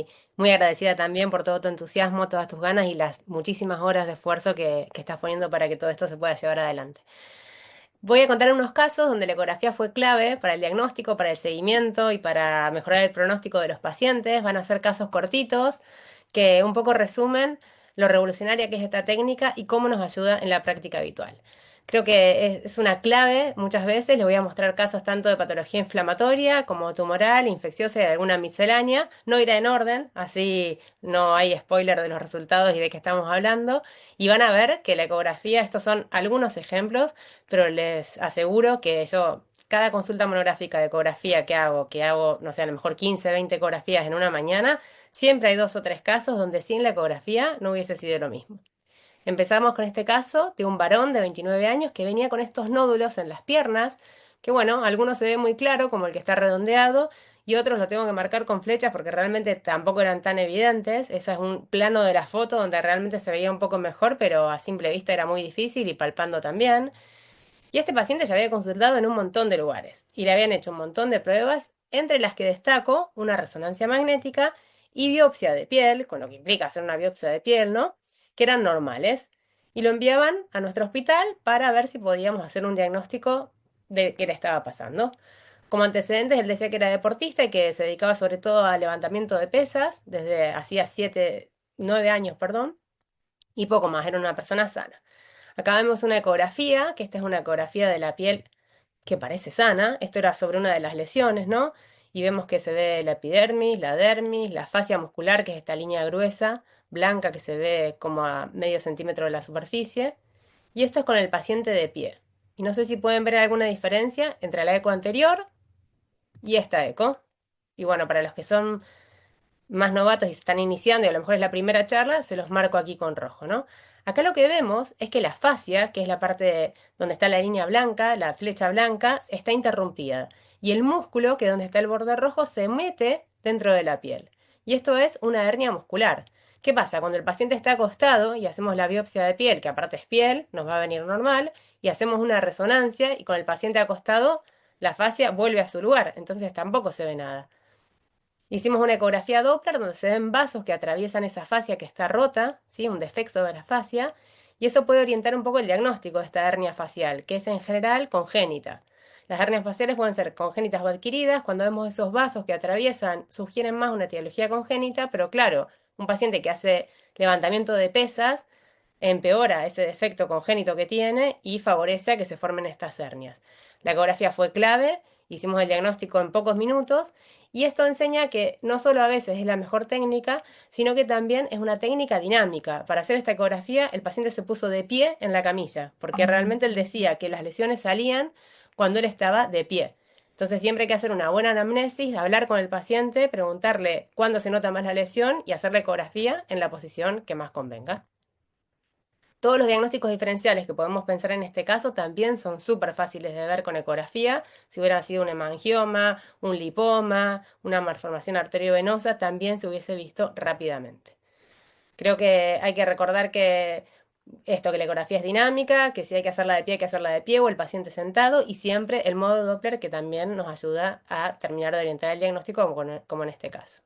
muy, muy agradecida también por todo tu entusiasmo, todas tus ganas y las muchísimas horas de esfuerzo que estás poniendo para que todo esto se pueda llevar adelante. Voy a contar unos casos donde la ecografía fue clave para el diagnóstico, para el seguimiento y para mejorar el pronóstico de los pacientes. Van a ser casos cortitos que un poco resumen lo revolucionaria que es esta técnica y cómo nos ayuda en la práctica habitual. Creo que es una clave muchas veces. Les voy a mostrar casos tanto de patología inflamatoria como tumoral, infecciosa y alguna miscelánea. No irá en orden, así no hay spoiler de los resultados y de qué estamos hablando. Y van a ver que la ecografía, estos son algunos ejemplos, pero les aseguro que yo, cada consulta monográfica de ecografía que hago, no sé, a lo mejor 15, 20 ecografías en una mañana, siempre hay 2 o 3 casos donde sin la ecografía no hubiese sido lo mismo. Empezamos con este caso de un varón de 29 años que venía con estos nódulos en las piernas, que bueno, algunos se ve muy claro, como el que está redondeado, y otros lo tengo que marcar con flechas porque realmente tampoco eran tan evidentes. Ese es un plano de la foto donde realmente se veía un poco mejor, pero a simple vista era muy difícil y palpando también. Y este paciente ya había consultado en un montón de lugares y le habían hecho un montón de pruebas, entre las que destaco una resonancia magnética y biopsia de piel, con lo que implica hacer una biopsia de piel, ¿no? Que eran normales. Y lo enviaban a nuestro hospital para ver si podíamos hacer un diagnóstico de qué le estaba pasando. Como antecedentes, él decía que era deportista y que se dedicaba sobre todo al levantamiento de pesas desde hacía 9 años, perdón, y poco más, era una persona sana. Acá vemos una ecografía, que esta es una ecografía de la piel que parece sana. Esto era sobre una de las lesiones, ¿no? Y vemos que se ve la epidermis, la dermis, la fascia muscular, que es esta línea gruesa, blanca, que se ve como a medio centímetro de la superficie. Y esto es con el paciente de pie. Y no sé si pueden ver alguna diferencia entre la eco anterior y esta eco. Y bueno, para los que son más novatos y se están iniciando y a lo mejor es la primera charla, se los marco aquí con rojo, ¿no? Acá lo que vemos es que la fascia, que es la parte donde está la línea blanca, la flecha blanca, está interrumpida. Y el músculo, que es donde está el borde rojo, se mete dentro de la piel. Y esto es una hernia muscular. ¿Qué pasa? Cuando el paciente está acostado y hacemos la biopsia de piel, que aparte es piel, nos va a venir normal, y hacemos una resonancia y con el paciente acostado, la fascia vuelve a su lugar, entonces tampoco se ve nada. Hicimos una ecografía Doppler donde se ven vasos que atraviesan esa fascia que está rota, ¿sí? Un defecto de la fascia, y eso puede orientar un poco el diagnóstico de esta hernia facial, que es en general congénita. Las hernias faciales pueden ser congénitas o adquiridas. Cuando vemos esos vasos que atraviesan, sugieren más una etiología congénita, pero claro, un paciente que hace levantamiento de pesas empeora ese defecto congénito que tiene y favorece a que se formen estas hernias. La ecografía fue clave, hicimos el diagnóstico en pocos minutos y esto enseña que no solo a veces es la mejor técnica, sino que también es una técnica dinámica. Para hacer esta ecografía, el paciente se puso de pie en la camilla, porque realmente él decía que las lesiones salían cuando él estaba de pie. Entonces siempre hay que hacer una buena anamnesis, hablar con el paciente, preguntarle cuándo se nota más la lesión y hacer la ecografía en la posición que más convenga. Todos los diagnósticos diferenciales que podemos pensar en este caso también son súper fáciles de ver con ecografía. Si hubiera sido un hemangioma, un lipoma, una malformación arteriovenosa, también se hubiese visto rápidamente. Creo que hay que recordar que que la ecografía es dinámica, que si hay que hacerla de pie, hay que hacerla de pie o el paciente sentado y siempre el modo Doppler que también nos ayuda a terminar de orientar el diagnóstico como en este caso.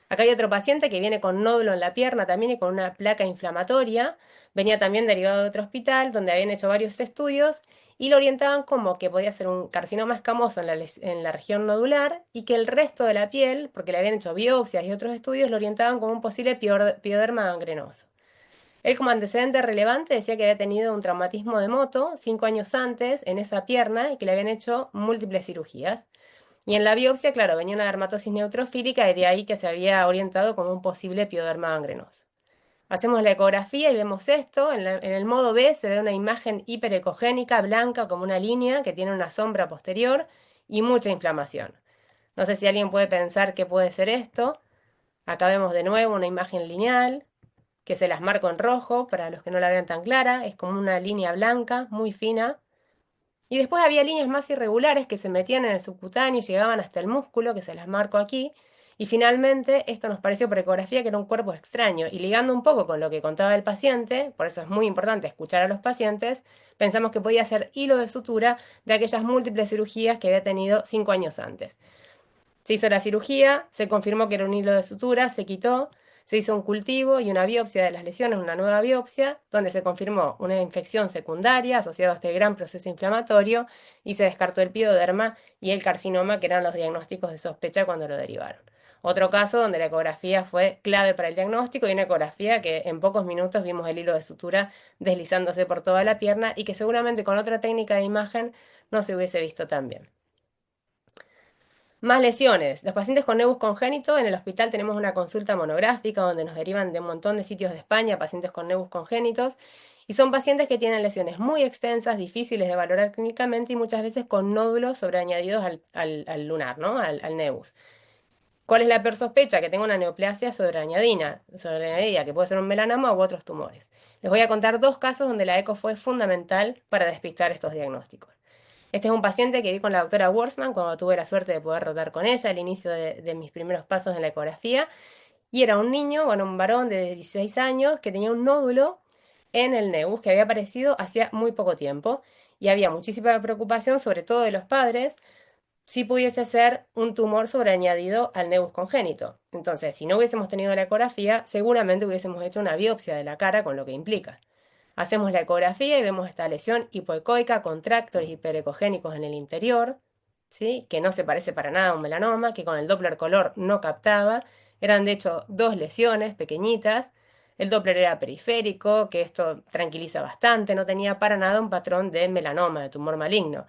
Acá hay otro paciente que viene con nódulo en la pierna también y con una placa inflamatoria. Venía también derivado de otro hospital donde habían hecho varios estudios y lo orientaban como que podía ser un carcinoma escamoso en la región nodular y que el resto de la piel, porque le habían hecho biopsias y otros estudios, lo orientaban como un posible pioderma gangrenoso. Él como antecedente relevante decía que había tenido un traumatismo de moto 5 años antes en esa pierna y que le habían hecho múltiples cirugías. Y en la biopsia, claro, venía una dermatosis neutrofílica y de ahí que se había orientado como un posible pioderma gangrenoso. Hacemos la ecografía y vemos esto. En el modo B se ve una imagen hiperecogénica, blanca, como una línea que tiene una sombra posterior y mucha inflamación. No sé si alguien puede pensar qué puede ser esto. Acá vemos de nuevo una imagen lineal que se las marco en rojo para los que no la vean tan clara. Es como una línea blanca, muy fina. Y después había líneas más irregulares que se metían en el subcutáneo y llegaban hasta el músculo, que se las marco aquí. Y finalmente, esto nos pareció por ecografía que era un cuerpo extraño. Y ligando un poco con lo que contaba el paciente, por eso es muy importante escuchar a los pacientes, pensamos que podía ser hilo de sutura de aquellas múltiples cirugías que había tenido 5 años antes. Se hizo la cirugía, se confirmó que era un hilo de sutura, se quitó, se hizo un cultivo y una biopsia de las lesiones, una nueva biopsia, donde se confirmó una infección secundaria asociada a este gran proceso inflamatorio y se descartó el pioderma y el carcinoma, que eran los diagnósticos de sospecha cuando lo derivaron. Otro caso donde la ecografía fue clave para el diagnóstico y una ecografía que en pocos minutos vimos el hilo de sutura deslizándose por toda la pierna y que seguramente con otra técnica de imagen no se hubiese visto tan bien. Más lesiones. Los pacientes con nebus congénito, en el hospital tenemos una consulta monográfica donde nos derivan de un montón de sitios de España pacientes con nebus congénitos y son pacientes que tienen lesiones muy extensas, difíciles de valorar clínicamente y muchas veces con nódulos sobreañadidos al lunar, ¿no? Al nebus. ¿Cuál es la peor sospecha? Que tenga una neoplasia sobreañadida, que puede ser un melanoma u otros tumores. Les voy a contar dos casos donde la eco fue fundamental para despistar estos diagnósticos. Este es un paciente que vi con la doctora Wurzman cuando tuve la suerte de poder rotar con ella al inicio de mis primeros pasos en la ecografía. Y era un niño, bueno, un varón de 16 años que tenía un nódulo en el nebus que había aparecido hacía muy poco tiempo. Y había muchísima preocupación, sobre todo de los padres, si pudiese ser un tumor sobreañadido al nebus congénito. Entonces, si no hubiésemos tenido la ecografía, seguramente hubiésemos hecho una biopsia de la cara con lo que implica. Hacemos la ecografía y vemos esta lesión hipoecoica con tráctores hiperecogénicos en el interior, ¿sí? Que no se parece para nada a un melanoma, que con el Doppler color no captaba. Eran de hecho dos lesiones pequeñitas. El Doppler era periférico, que esto tranquiliza bastante, no tenía para nada un patrón de melanoma, de tumor maligno.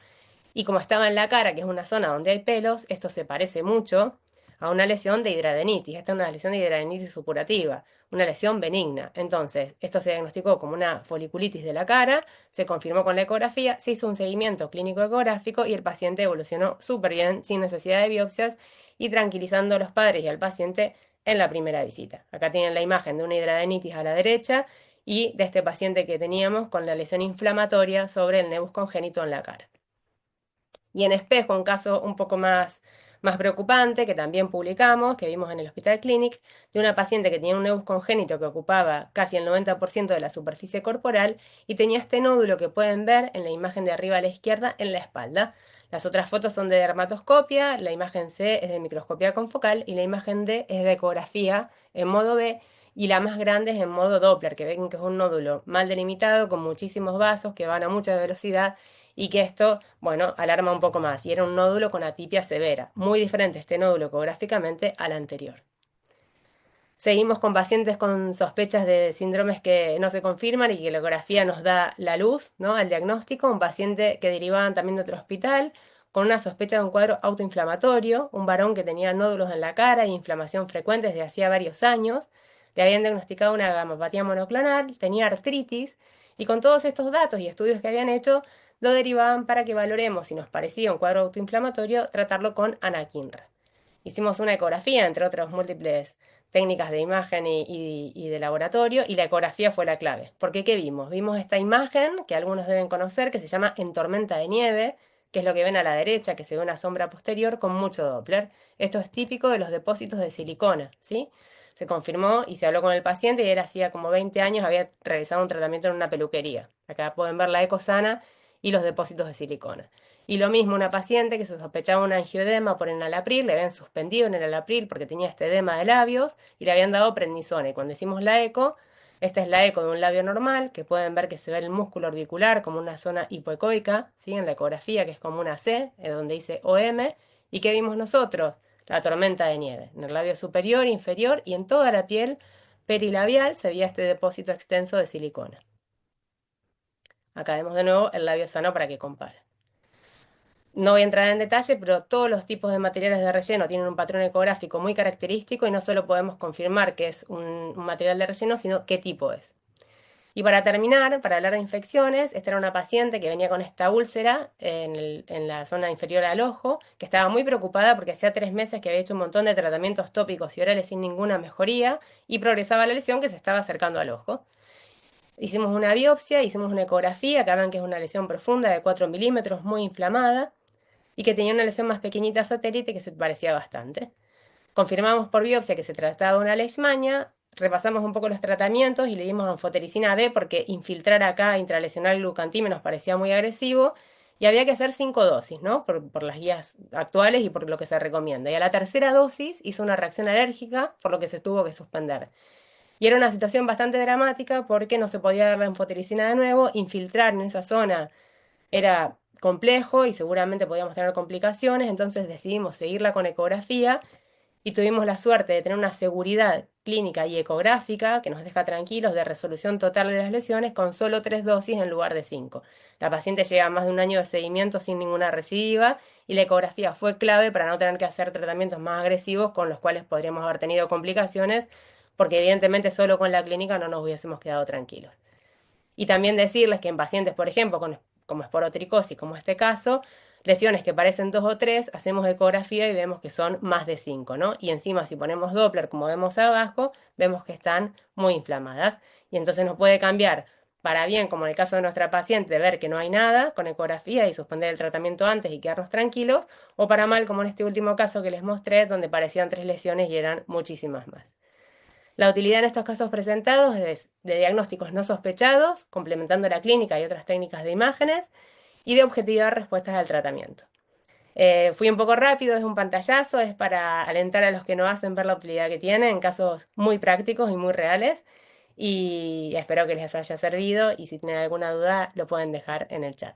Y como estaba en la cara, que es una zona donde hay pelos, esto se parece mucho a una lesión de hidradenitis. Esta es una lesión de hidradenitis supurativa, una lesión benigna. Entonces, esto se diagnosticó como una foliculitis de la cara, se confirmó con la ecografía, se hizo un seguimiento clínico ecográfico y el paciente evolucionó súper bien, sin necesidad de biopsias y tranquilizando a los padres y al paciente en la primera visita. Acá tienen la imagen de una hidradenitis a la derecha y de este paciente que teníamos con la lesión inflamatoria sobre el nebus congénito en la cara. Y en espejo, un caso un poco más preocupante que también publicamos, que vimos en el Hospital Clinic, de una paciente que tenía un nebus congénito que ocupaba casi el 90% de la superficie corporal y tenía este nódulo que pueden ver en la imagen de arriba a la izquierda en la espalda. Las otras fotos son de dermatoscopia, la imagen C es de microscopía confocal y la imagen D es de ecografía en modo B y la más grande es en modo Doppler, que ven que es un nódulo mal delimitado con muchísimos vasos que van a mucha velocidad y que esto, bueno, alarma un poco más. Y era un nódulo con atipia severa, muy diferente este nódulo ecográficamente al anterior. Seguimos con pacientes con sospechas de síndromes que no se confirman y que la ecografía nos da la luz, ¿no? Al diagnóstico. Un paciente que derivaban también de otro hospital con una sospecha de un cuadro autoinflamatorio, un varón que tenía nódulos en la cara e inflamación frecuente desde hacía varios años. Le habían diagnosticado una gamopatía monoclonal, tenía artritis y con todos estos datos y estudios que habían hecho, lo derivaban para que valoremos si nos parecía un cuadro autoinflamatorio, tratarlo con anakinra. Hicimos una ecografía, entre otras múltiples técnicas de imagen y de laboratorio, y la ecografía fue la clave. Porque ¿qué vimos? Vimos esta imagen que algunos deben conocer, que se llama en tormenta de nieve, que es lo que ven a la derecha, que se ve una sombra posterior con mucho Doppler. Esto es típico de los depósitos de silicona, ¿sí? Se confirmó y se habló con el paciente y él hacía como 20 años había realizado un tratamiento en una peluquería. Acá pueden ver la eco sana y los depósitos de silicona. Y lo mismo, una paciente que se sospechaba un angioedema por enalapril, le habían suspendido en el enalapril porque tenía este edema de labios y le habían dado prednisona. Y cuando hicimos la eco, esta es la eco de un labio normal, que pueden ver que se ve el músculo orbicular como una zona hipoecoica, ¿sí? En la ecografía, que es como una C, donde dice OM. ¿Y qué vimos nosotros? La tormenta de nieve. En el labio superior, inferior y en toda la piel perilabial se veía este depósito extenso de silicona. Acá vemos de nuevo el labio sano para que compare. No voy a entrar en detalle, pero todos los tipos de materiales de relleno tienen un patrón ecográfico muy característico y no solo podemos confirmar que es un material de relleno, sino qué tipo es. Y para terminar, para hablar de infecciones, esta era una paciente que venía con esta úlcera en la zona inferior al ojo, que estaba muy preocupada porque hacía 3 meses que había hecho un montón de tratamientos tópicos y orales sin ninguna mejoría y progresaba la lesión que se estaba acercando al ojo. Hicimos una biopsia, hicimos una ecografía, que ven que es una lesión profunda de 4 milímetros, muy inflamada y que tenía una lesión más pequeñita satélite que se parecía bastante. Confirmamos por biopsia que se trataba de una leishmania, repasamos un poco los tratamientos y le dimos anfotericina B porque infiltrar acá intralesional glucantina nos parecía muy agresivo y había que hacer 5 dosis, ¿no? Por las guías actuales y por lo que se recomienda. Y a la tercera dosis hizo una reacción alérgica, por lo que se tuvo que suspender. Y era una situación bastante dramática porque no se podía dar la anfotericina de nuevo, infiltrar en esa zona era complejo y seguramente podíamos tener complicaciones, entonces decidimos seguirla con ecografía y tuvimos la suerte de tener una seguridad clínica y ecográfica que nos deja tranquilos de resolución total de las lesiones con solo 3 dosis en lugar de 5. La paciente lleva más de un año de seguimiento sin ninguna recidiva y la ecografía fue clave para no tener que hacer tratamientos más agresivos con los cuales podríamos haber tenido complicaciones, porque evidentemente solo con la clínica no nos hubiésemos quedado tranquilos. Y también decirles que en pacientes, por ejemplo, como esporotricosis, como este caso, lesiones que parecen 2 o 3, hacemos ecografía y vemos que son más de 5, ¿no? Y encima, si ponemos Doppler, como vemos abajo, vemos que están muy inflamadas. Y entonces nos puede cambiar para bien, como en el caso de nuestra paciente, ver que no hay nada con ecografía y suspender el tratamiento antes y quedarnos tranquilos, o para mal, como en este último caso que les mostré, donde parecían 3 lesiones y eran muchísimas más. La utilidad en estos casos presentados es de diagnósticos no sospechados, complementando la clínica y otras técnicas de imágenes, y de objetivar respuestas al tratamiento. Fui un poco rápido, es un pantallazo, es para alentar a los que no hacen ver la utilidad que tiene en casos muy prácticos y muy reales, y espero que les haya servido, y si tienen alguna duda lo pueden dejar en el chat.